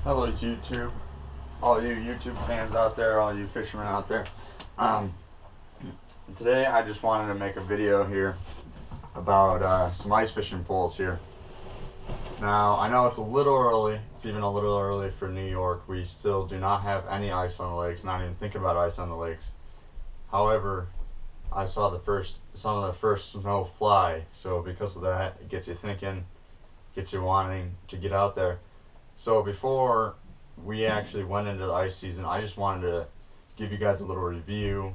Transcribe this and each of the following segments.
Hello YouTube, all you YouTube fans out there, all you fishermen out there. Um, Today I just wanted to make a video here about some ice fishing poles here. Now I know it's a little early, it's even a little early for New York. We still do not have any ice on the lakes, not even thinking about ice on the lakes. However, I saw some of the first snow fly, so because of that it gets you thinking, gets you wanting to get out there. So before we actually went into the ice season, I just wanted to give you guys a little review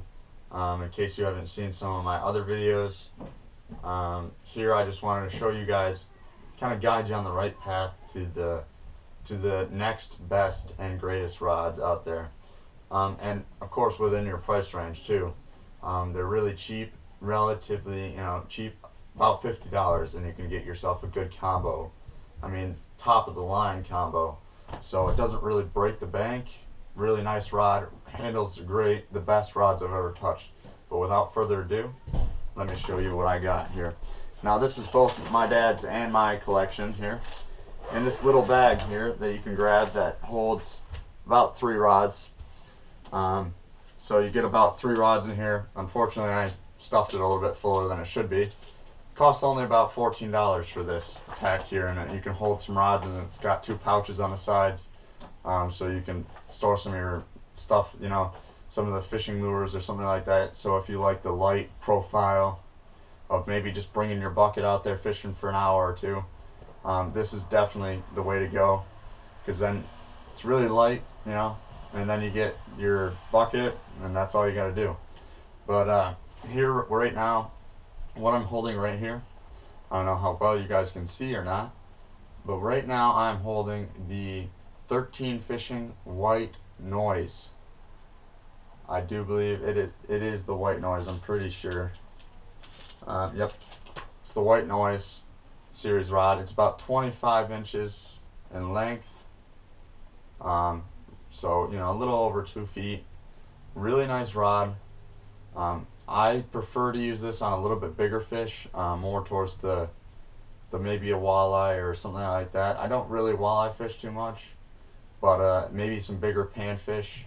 in case you haven't seen some of my other videos. Here I just wanted to show you guys, kind of guide you on the right path to the next best and greatest rods out there, and of course within your price range too. They're really cheap, relatively cheap, about $50, and you can get yourself a good combo. I mean, top of the line combo, so it doesn't really break the bank. Really nice rod, handles great, the best rods I've ever touched. But without further ado, let me show you what I got here. Now this is both my dad's and my collection here, in this little bag here that you can grab that holds about 3 rods. So you get about 3 rods in here. Unfortunately I stuffed it a little bit fuller than it should be. Costs only about $14 for this pack here, and you can hold some rods, and it's got 2 pouches on the sides, so you can store some of your stuff, some of the fishing lures or something like that. So if you like the light profile of maybe just bringing your bucket out there fishing for an hour or two, this is definitely the way to go, because then it's really light, and then you get your bucket and that's all you got to do. But here right now, what I'm holding right here, I don't know how well you guys can see or not, but right now I'm holding the 13 Fishing White Noise. I do believe it is the White Noise, I'm pretty sure. Yep, it's the White Noise series rod. It's about 25 inches in length, so a little over 2 feet. Really nice rod. I prefer to use this on a little bit bigger fish, more towards the maybe a walleye or something like that. I don't really walleye fish too much, but maybe some bigger panfish,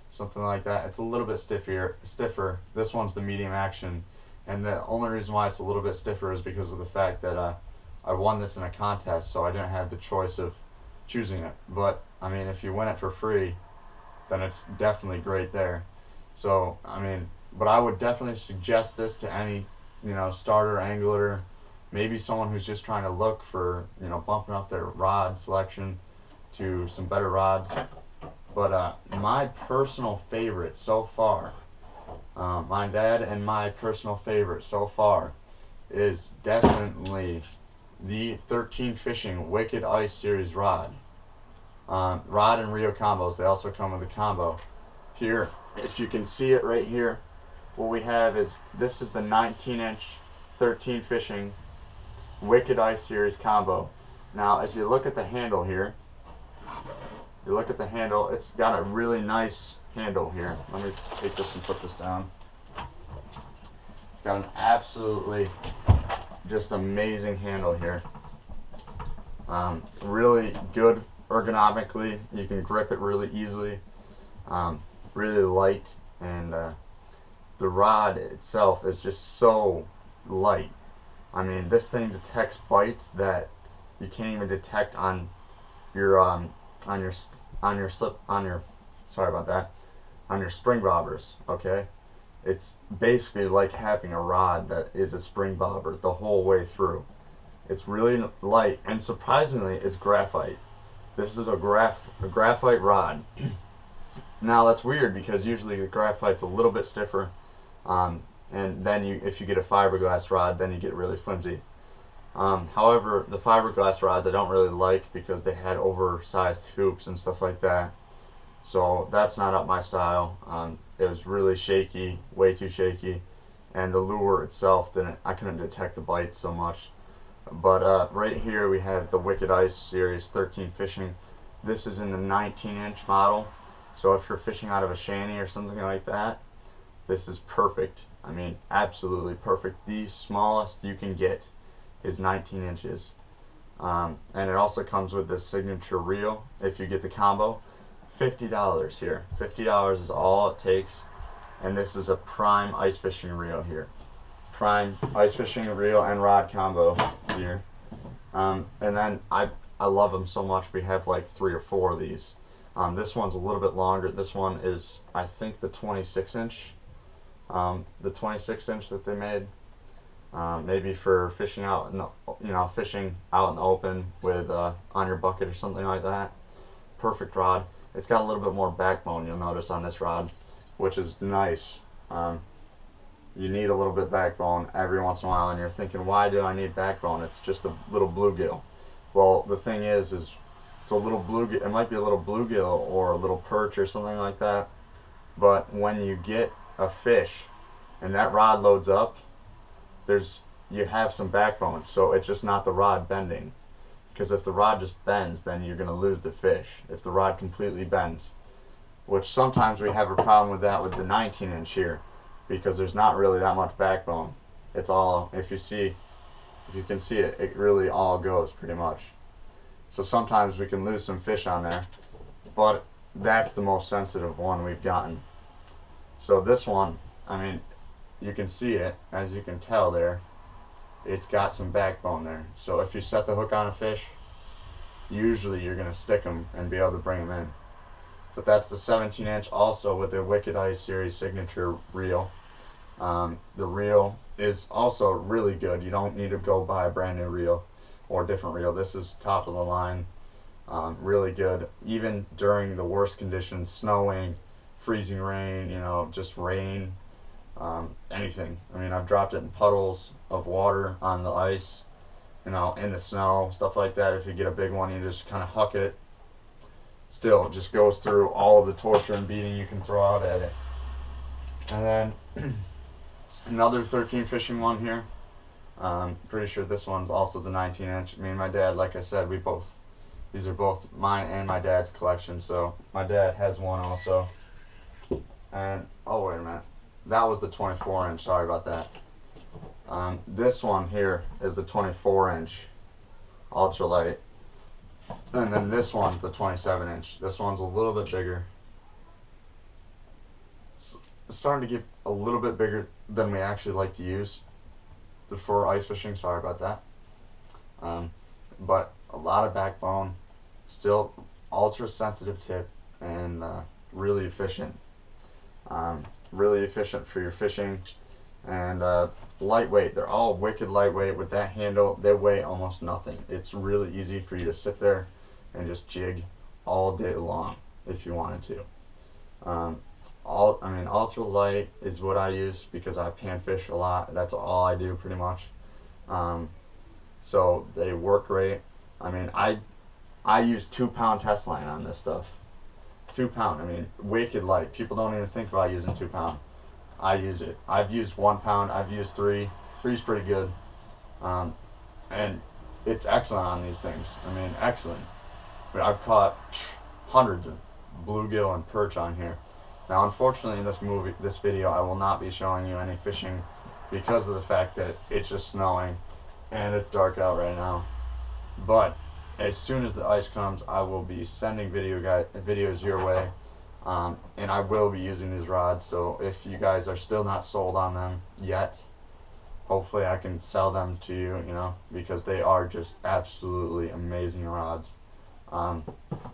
something like that. It's a little bit stiffer. This one's the medium action, and the only reason why it's a little bit stiffer is because of the fact that I won this in a contest, so I didn't have the choice of choosing it. But I mean, if you win it for free, then it's definitely great there. So I mean, but I would definitely suggest this to any starter angler, maybe someone who's just trying to look for bumping up their rod selection to some better rods. But my personal favorite so far, my dad and my personal favorite so far, is definitely the 13 Fishing Wicked Ice Series rod. Rod and reel combos, they also come with a combo. Here, if you can see it right here, what we have is, this is the 19-inch 13 Fishing Wicked Ice Series combo. Now if you look at the handle here, it's got a really nice handle here. Let me take this and put this down. It's got an absolutely just amazing handle here. Really good ergonomically. You can grip it really easily. Really light, and the rod itself is just so light. I mean, this thing detects bites that you can't even detect on your spring bobbers. Okay, it's basically like having a rod that is a spring bobber the whole way through. It's really light, and surprisingly, it's graphite. This is a graphite rod. Now that's weird, because usually the graphite's a little bit stiffer, and then if you get a fiberglass rod, then you get really flimsy. However, the fiberglass rods I don't really like, because they had oversized hoops and stuff like that, so that's not up my style. It was really shaky, way too shaky, and the lure itself I couldn't detect the bites so much. But right here we have the Wicked Ice Series 13 Fishing. This is in the 19-inch model, so if you're fishing out of a shanty or something like that, this is perfect. I mean, absolutely perfect. The smallest you can get is 19 inches. And it also comes with this signature reel if you get the combo. $50 here. $50 is all it takes. And this is a prime ice fishing reel here. Prime ice fishing reel and rod combo here. And then I love them so much. We have like 3 or 4 of these. This one's a little bit longer. This one is, I think, the 26 inch. The 26 inch that they made. Maybe for fishing out, fishing out in the open with on your bucket or something like that. Perfect rod. It's got a little bit more backbone, you'll notice, on this rod, which is nice. You need a little bit backbone every once in a while, and you're thinking, why do I need backbone? It's just a little bluegill. Well, the thing is it's a little bluegill. It might be a little bluegill or a little perch or something like that. But when you get a fish and that rod loads up, you have some backbone, so it's just not the rod bending. Because if the rod just bends, then you're going to lose the fish. If the rod completely bends, which sometimes we have a problem with that with the 19 inch here, because there's not really that much backbone. It's all, if you can see it, it really all goes pretty much. So sometimes we can lose some fish on there, but that's the most sensitive one we've gotten. So this one, I mean, you can see it, as you can tell there, it's got some backbone there. So if you set the hook on a fish, usually you're going to stick them and be able to bring them in. But that's the 17 inch also with the Wicked Ice Series signature reel. The reel is also really good. You don't need to go buy a brand new reel or different reel. This is top of the line. Really good. Even during the worst conditions, snowing, freezing rain, just rain, anything. I mean, I've dropped it in puddles of water on the ice, in the snow, stuff like that. If you get a big one, you just kind of huck it. Still, it just goes through all of the torture and beating you can throw out at it. And then another 13 fishing one here. Pretty sure this one's also the 19 inch. Me and my dad, like I said, these are both mine and my dad's collection. So my dad has one also. And, oh wait a minute. That was the 24 inch, sorry about that. This one here is the 24 inch ultralight. And then this one's the 27 inch. This one's a little bit bigger. It's starting to get a little bit bigger than we actually like to use for ice fishing, sorry about that. But a lot of backbone, still ultra sensitive tip, and really efficient. Really efficient for your fishing, and lightweight. They're all wicked lightweight with that handle. They weigh almost nothing. It's really easy for you to sit there and just jig all day long if you wanted to. Ultra light is what I use because I panfish a lot. That's all I do pretty much. So they work great. I mean, I use 2-pound test line on this stuff. 2 pound. I mean, wicked light. People don't even think about using 2 pound. I use it. I've used 1 pound. I've used 3. 3's pretty good. And it's excellent on these things. I mean, excellent. But I've caught hundreds of bluegill and perch on here. Now, unfortunately, in this video, I will not be showing you any fishing because of the fact that it's just snowing and it's dark out right now. But as soon as the ice comes, I will be sending videos your way, and I will be using these rods. So if you guys are still not sold on them yet, hopefully I can sell them to you, because they are just absolutely amazing rods.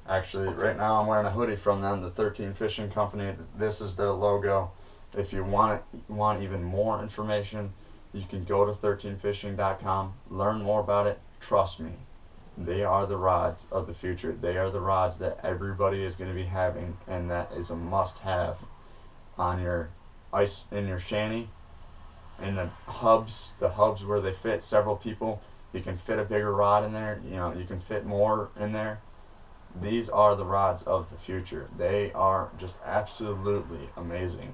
Actually, right now I'm wearing a hoodie from them, the 13 Fishing Company. This is their logo. If you want even more information, you can go to 13fishing.com, learn more about it. Trust me. They are the rods of the future. They are the rods that everybody is going to be having, and that is a must-have on your ice, in your shanty, in the hubs where they fit several people. You can fit a bigger rod in there. You can fit more in there. These are the rods of the future. They are just absolutely amazing.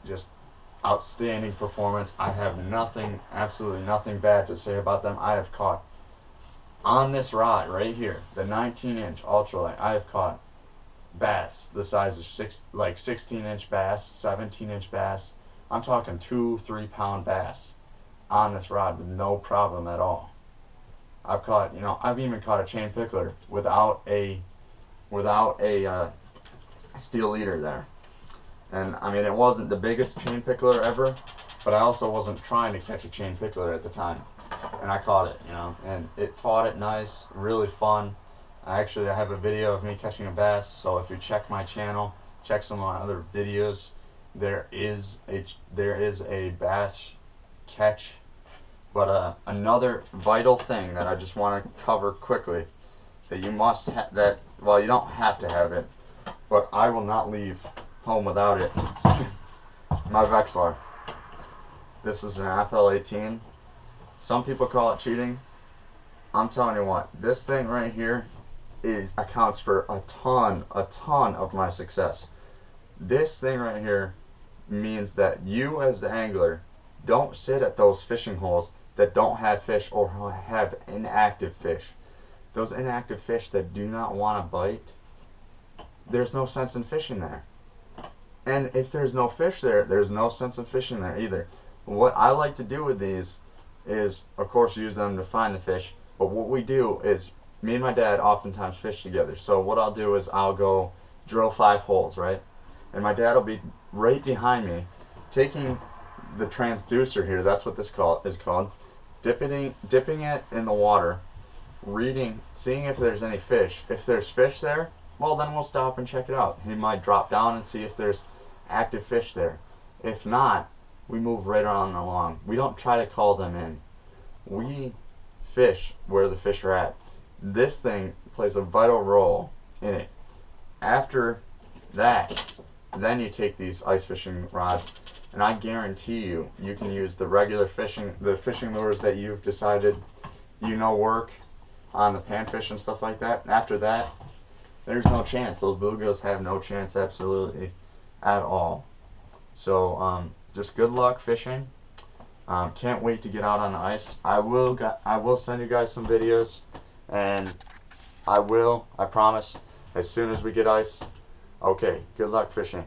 Just outstanding performance. I have absolutely nothing bad to say about them. I have caught on this rod right here, the 19-inch ultralight, I have caught bass the size of 16-inch bass, 17-inch bass. I'm talking 2-3 pound bass on this rod with no problem at all. I've caught, you know, I've even caught a chain pickler without a steel leader there. And I mean, it wasn't the biggest chain pickler ever, but I also wasn't trying to catch a chain pickler at the time. And I caught it, you know, and it fought it nice, really fun. I have a video of me catching a bass, so if you check my channel, check some of my other videos, there is a bass catch. But another vital thing that I just want to cover quickly, that you must have, well, you don't have to have it, but I will not leave home without it. My Vexilar. This is an FL18. Some people call it cheating. I'm telling you what, this thing right here accounts for a ton of my success. This thing right here means that you as the angler don't sit at those fishing holes that don't have fish or have inactive fish. Those inactive fish that do not want to bite, there's no sense in fishing there. And if there's no fish there, there's no sense in fishing there either. What I like to do with these is, of course, use them to find the fish, but what we do is, me and my dad oftentimes fish together. So what I'll do is I'll go drill 5 holes, right? And my dad will be right behind me, taking the transducer here, that's what this is called, dipping it in the water, seeing if there's any fish. If there's fish there, well, then we'll stop and check it out. He might drop down and see if there's active fish there. If not, we move right on along. We don't try to call them in. We fish where the fish are at. This thing plays a vital role in it. After that, then you take these ice fishing rods, and I guarantee you can use the regular fishing lures that you've decided work on the panfish and stuff like that. After that, there's no chance. Those bluegills have no chance absolutely at all. So just good luck fishing. Can't wait to get out on the ice. I will send you guys some videos, and I promise, as soon as we get ice. Okay, good luck fishing.